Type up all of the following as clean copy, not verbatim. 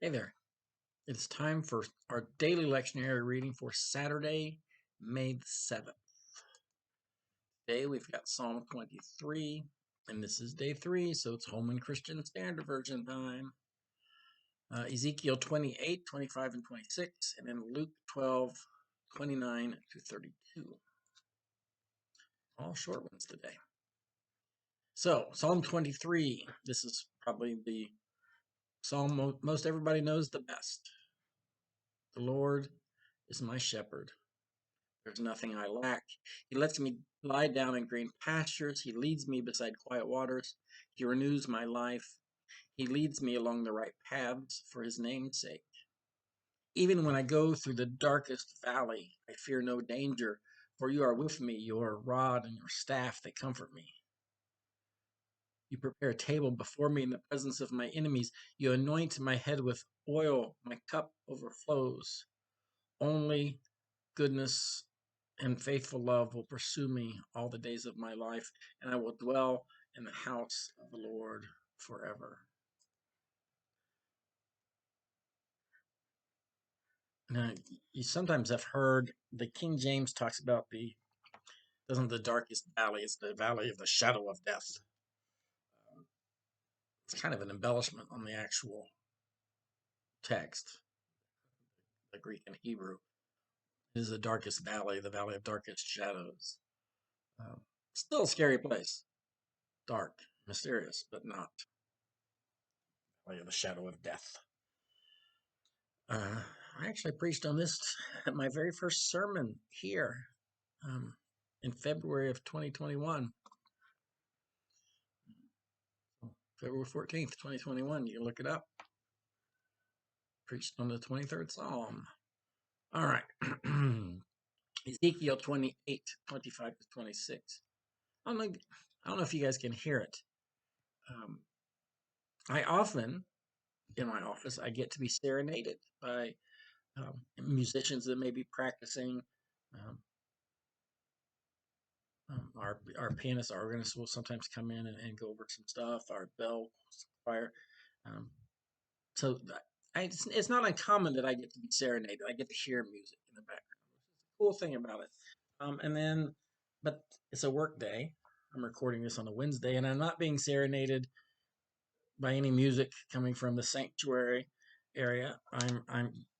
Hey there. It's time for our daily lectionary reading for Saturday, May the 7th. Today we've got Psalm 23, and this is day 3, so it's Holman Christian Standard Version time. Ezekiel 28, 25, and 26, and then Luke 12, 29 to 32. All short ones today. So, Psalm 23, this is probably the psalm most everybody knows the best. The Lord is my shepherd. There's nothing I lack. He lets me lie down in green pastures. He leads me beside quiet waters. He renews my life. He leads me along the right paths for his name's sake. Even when I go through the darkest valley, I fear no danger, for you are with me, your rod and your staff, they comfort me. You prepare a table before me in the presence of my enemies. You anoint my head with oil. My cup overflows. Only goodness and faithful love will pursue me all the days of my life, and I will dwell in the house of the Lord forever. Now, you sometimes have heard the King James talks about doesn't the darkest valley, it's the valley of the shadow of death. It's kind of an embellishment on the actual text, the Greek and Hebrew. It is the darkest valley, the valley of darkest shadows. Um, Still a scary place. Dark, mysterious, but not the valley of the shadow of death. I actually preached on this at my very first sermon here um, in February of 2021. February 14th, 2021. You can look it up. Preached on the 23rd Psalm. All right. Ezekiel 28, 25 to 26. I don't know if you guys can hear it. I often, in my office, I get to be serenaded by musicians that may be practicing. Um, our pianist, our organist will sometimes come in and go over some stuff. Our bell choir. Um, so it's not uncommon that I get to be serenaded. I get to hear music in the background. It's a cool thing about it. But it's a work day. I'm recording this on a Wednesday, and I'm not being serenaded by any music coming from the sanctuary area.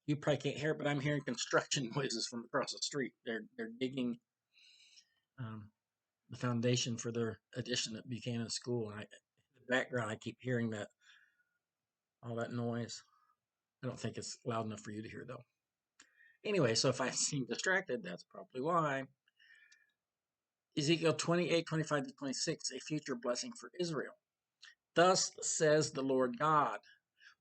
You probably can't hear it, but I'm hearing construction noises from across the street. They're digging um, the foundation for their addition at Buchanan School. And in the background, I keep hearing all that noise. I don't think it's loud enough for you to hear, though. Anyway, so if I seem distracted, that's probably why. Ezekiel 28, 25 to 26, a future blessing for Israel. Thus says the Lord God,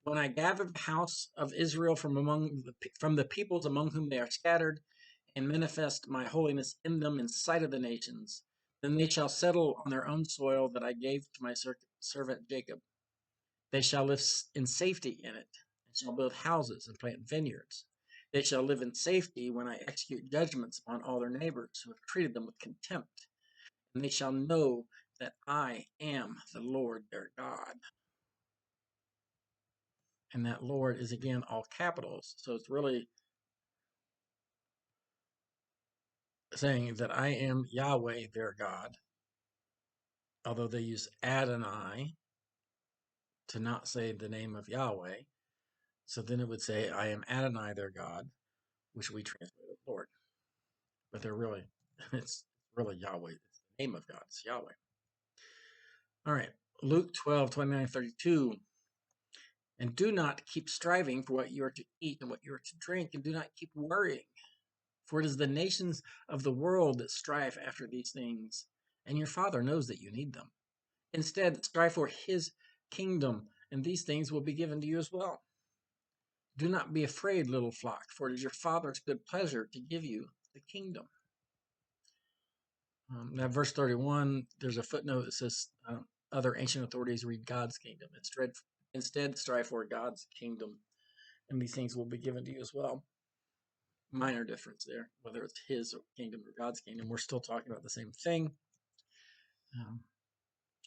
when I gather the house of Israel from the peoples among whom they are scattered, and manifest my holiness in them in sight of the nations, then they shall settle on their own soil that I gave to my servant Jacob. They shall live in safety in it, and shall build houses and plant vineyards. They shall live in safety when I execute judgments upon all their neighbors who have treated them with contempt. And they shall know that I am the Lord their God. And that Lord is again all capitals. So it's really saying that I am Yahweh their God. Although they use Adonai to not say the name of Yahweh. So then it would say, I am Adonai their God, which we translate as Lord. But it's really Yahweh. It's the name of God. It's Yahweh. All right. Luke 12, 29, 32. And do not keep striving for what you are to eat and what you are to drink, and do not keep worrying. For it is the nations of the world that strive after these things, and your Father knows that you need them. Instead, strive for his kingdom, and these things will be given to you as well. Do not be afraid, little flock, for it is your Father's good pleasure to give you the kingdom. Now, verse 31, there's a footnote that says other ancient authorities read God's kingdom. Instead, strive for God's kingdom, and these things will be given to you as well. Minor difference there, whether it's his kingdom or God's kingdom. We're still talking about the same thing.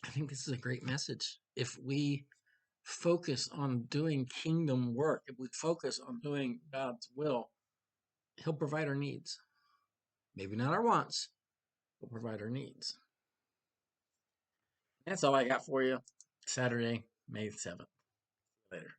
I think this is a great message. If we focus on doing kingdom work, if we focus on doing God's will, He'll provide our needs. Maybe not our wants, but provide our needs. That's all I got for you. Saturday, May 7th. Later.